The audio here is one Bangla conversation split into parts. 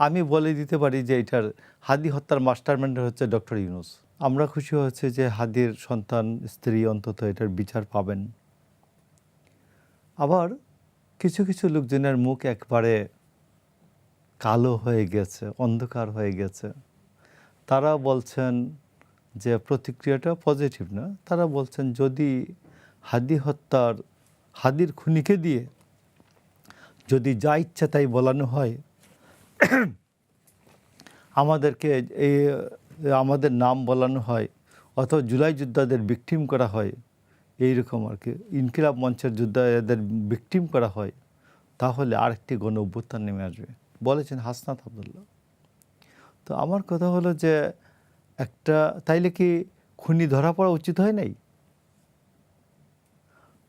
আমি বলে দিতে পারি যে এটার হাদি হত্যার মাস্টারমাইন্ড হচ্ছে ডক্টর ইউনূস। আমরা খুশি হয়েছে যে হাদির সন্তান স্ত্রী অন্তত এটার বিচার পাবেন। আবার কিছু কিছু লোকজনের মুখ একবারে কালো হয়ে গেছে, অন্ধকার হয়ে গেছে। তারা বলছেন যে প্রতিক্রিয়াটা পজিটিভ না। তারা বলছেন যদি হাদির খুনিকে দিয়ে যদি যা ইচ্ছা তাই বলানো হয়, আমাদেরকে আমাদের নাম বলানো হয় অথবা জুলাই যোদ্ধাদের ভিকটিম করা হয়, এইরকম আর কি ইনকিলাব মঞ্চের যোদ্ধাদের ভিকটিম করা হয়, তাহলে আরেকটি গণ অভ্যুত্থান নেমে আসবে, বলেছেন হাসনাত আবদুল্লাহ। তো আমার কথা হলো যে তাইলে কি খুনি ধরা পড়া উচিত হয় নাই?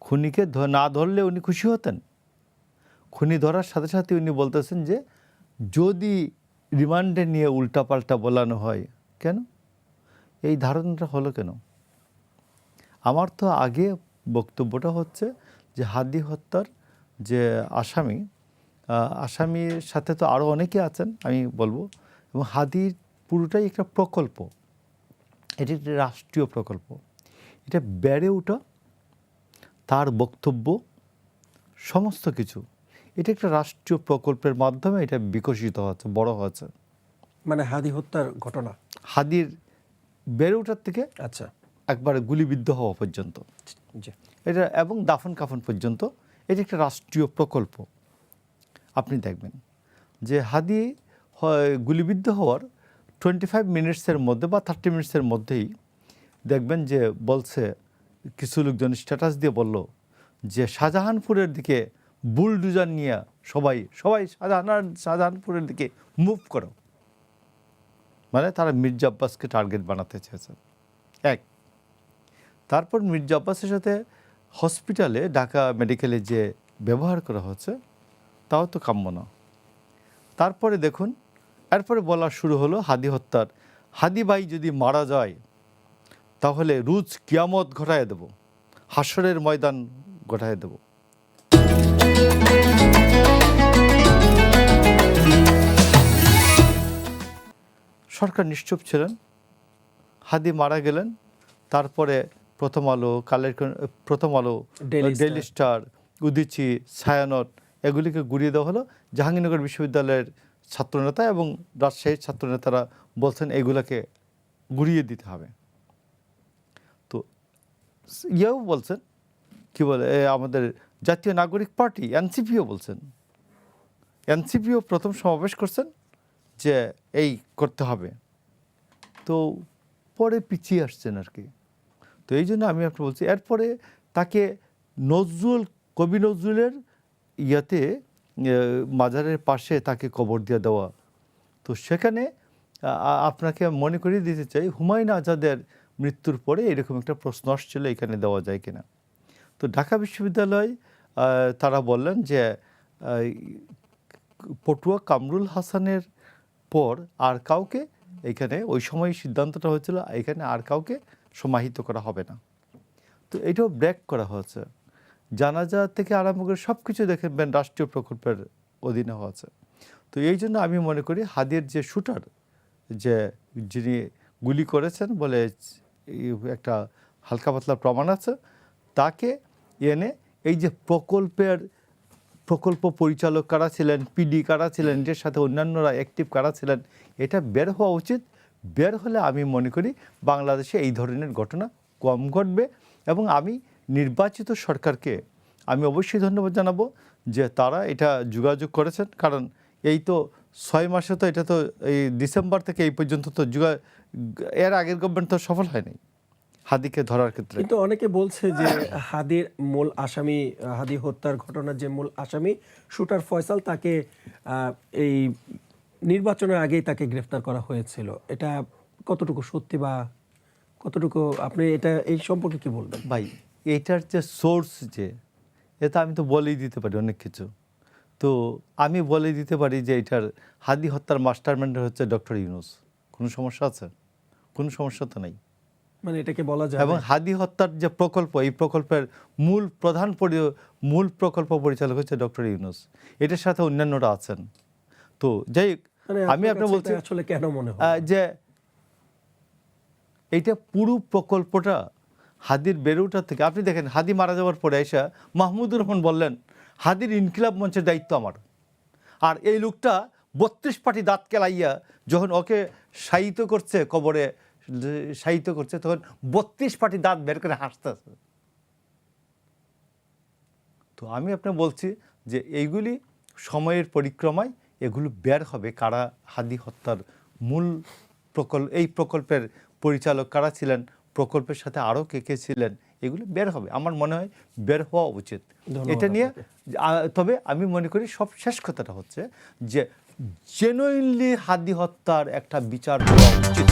খুনিকে না ধরলে উনি খুশি হতেন? খুনি ধরার সাথে সাথে উনি বলতেছেন যে যদি রিমান্ডে নিয়ে উল্টাপাল্টা বলানো হয়, কেন এই ধারণাটা হলো কেন? আমার তো আগে বক্তব্যটা হচ্ছে যে হাদি হত্যার যে আসামির সাথে তো আরও অনেকে আছেন আমি বলবো, এবং হাদির পুরোটাই একটা প্রকল্প, এটি একটি রাষ্ট্রীয় প্রকল্প। এটা বেড়ে ওঠা, তার বক্তব্য, সমস্ত কিছু এটা একটা রাষ্ট্রীয় প্রকল্পের মাধ্যমে এটা বিকশিত হচ্ছে, বড় হচ্ছে। মানে হাদি হত্যার ঘটনা হাদির বেড়ে ওঠার থেকে আচ্ছা একবারে গুলিবিদ্ধ হওয়া পর্যন্ত, জি এটা এবং দাফন কাফন পর্যন্ত, এটা একটা রাষ্ট্রীয় প্রকল্প। আপনি দেখবেন যে হাদি গুলিবিদ্ধ হওয়ার 25 মিনিটসের মধ্যে বা 30 মিনিটসের মধ্যেই দেখবেন যে বলছে, কিছু লোকজন স্ট্যাটাস দিয়ে বলল যে শাহজাহানপুরের দিকে বুলডুজার নিয়ে সবাই শাহজাহানপুরের দিকে মুভ করো, মানে তারা মির্জা আব্বাসকে টার্গেট বানাতে চেয়েছে। এক, তারপর মির্জা আব্বাসের সাথে হসপিটালে ঢাকা মেডিকেলে যে ব্যবহার করা হচ্ছে তাও তো কাম্য না। তারপরে দেখুন, এরপরে বলা শুরু হলো হাদি ভাই যদি মারা যায় তাহলে রুজ কিয়ামত ঘটায় দেব, হাসরের ময়দান ঘটায় দেব। সরকার নিশ্চুপ ছিলেন। হাদি মারা গেলেন, তারপরে প্রথম আলো, ডেইলি স্টার, উদীচী, ছায়ানট এগুলিকে গুড়িয়ে দেওয়া হলো। জাহাঙ্গীরনগর বিশ্ববিদ্যালয়ের ছাত্রনেতা এবং রাজশাহীর ছাত্রনেতারা বলছেন এগুলোকে গুড়িয়ে দিতে হবে। তো ইয়েও বলছেন, কি বলে, আমাদের জাতীয় নাগরিক পার্টি এনসিপিও বলছেন, এনসিপিও প্রথম সমাবেশ করছেন যে এই করতে হবে। তো পরে পিছিয়ে আসছেন আর কি। তো এই জন্য আমি আপনাকে বলছি, এরপরে তাকে কবি নজরুলের মাজারের পাশে তাকে কবর দিয়ে দেওয়া। তো সেখানে আপনাকে মনে করিয়ে দিতে চাই, হুমায়ুন আজাদের মৃত্যুর পরে এরকম একটা প্রশ্ন আসছিল এখানে দেওয়া যায় কিনা। তো ঢাকা বিশ্ববিদ্যালয় তারা বললেন যে পটুয়া কামরুল হাসানের পর আর কাউকে এখানে, ওই সময় সিদ্ধান্তটা হয়েছিল এখানে আর কাউকে সমাহিত করা হবে না। তো এটাও ব্রেক করা হয়েছে। জানাজা থেকে আরম্ভ করে সব কিছু দেখবেন রাষ্ট্রীয় প্রকল্পের অধীনে হয়েছে। তো এই জন্য আমি মনে করি হাদির যে শুটার, যিনি গুলি করেছেন বলে একটা হালকা পাতলা প্রমাণ আছে, তাকে এনে এই যে প্রকল্প পরিচালক কারা ছিলেন, পিডি কারা ছিলেন, এর সাথে অন্যান্যরা অ্যাক্টিভ কারা ছিলেন, এটা বের হওয়া উচিত। বের হলে আমি মনে করি বাংলাদেশে এই ধরনের ঘটনা কম ঘটবে। এবং আমি নির্বাচিত সরকারকে আমি অবশ্যই ধন্যবাদ জানাবো যে তারা এটা যোগাযোগ করেছেন, কারণ এই তো 6 মাসে তো এটা তো এই ডিসেম্বর থেকে এই পর্যন্ত তো এর আগের গভর্নমেন্ট তো সফল হয়নি হাদিকে ধরার ক্ষেত্রে। কিন্তু অনেকে বলছে যে হাদির মূল আসামি, হাদি হত্যার ঘটনার যে মূল আসামি শুটার ফয়সাল, তাকে এই নির্বাচনের আগেই তাকে গ্রেফতার করা হয়েছিল। এটা কতটুকু সত্যি বা কতটুকু আপনি এই সম্পর্কে কি বলবেন? ভাই, এটার যে সোর্স, এটা আমি তো বলেই দিতে পারি অনেক কিছু। তো আমি বলে দিতে পারি যে এটার হাদি হত্যার মাস্টারমাইন্ড হচ্ছে ডক্টর ইউনূস। কোনো সমস্যা আছে? কোনো সমস্যা তো নাই। মানে এটাকে বলা যায়। এবং হাদি হত্যার যে প্রকল্প, এই প্রকল্পের মূল প্রকল্প পরিচালক হচ্ছে ডক্টর ইউনূস। এটার সাথে অন্যান্যরা আছেন। তো যাই মানে আমি আপনার আপনার কাছে বলছি এটা আসলে কেন মনে হয়? যে এইটা পুরো প্রকল্পটা হাদির বেড়ে ওঠার থেকে, আপনি দেখেন হাদি মারা যাওয়ার পরে এসে মাহমুদুর রহমান বললেন হাদির ইনকিলাব মঞ্চের দায়িত্ব আমার। আর এই লোকটা 32 পাটি দাঁত কেলাইয়া যখন ওকে শায়িত করছে, কবরে শায়িত করছে, তখন 32 পাটি দাঁত বের করে হাসতেছে। তো আমি আপনার বলছি যে এইগুলি সময়ের পরিক্রমায় এগুলো বের হবে, কারা হাদি হত্যার মূল এই প্রকল্পের পরিচালক কারা ছিলেন, প্রকল্পের সাথে আরও কে কে ছিলেন, এগুলো বের হবে। আমার মনে হয় বের হওয়া উচিত এটা নিয়ে। তবে আমি মনে করি সব শেষ কথাটা হচ্ছে যে জেনুইনলি হাদি হত্যার একটা বিচার হওয়া উচিত।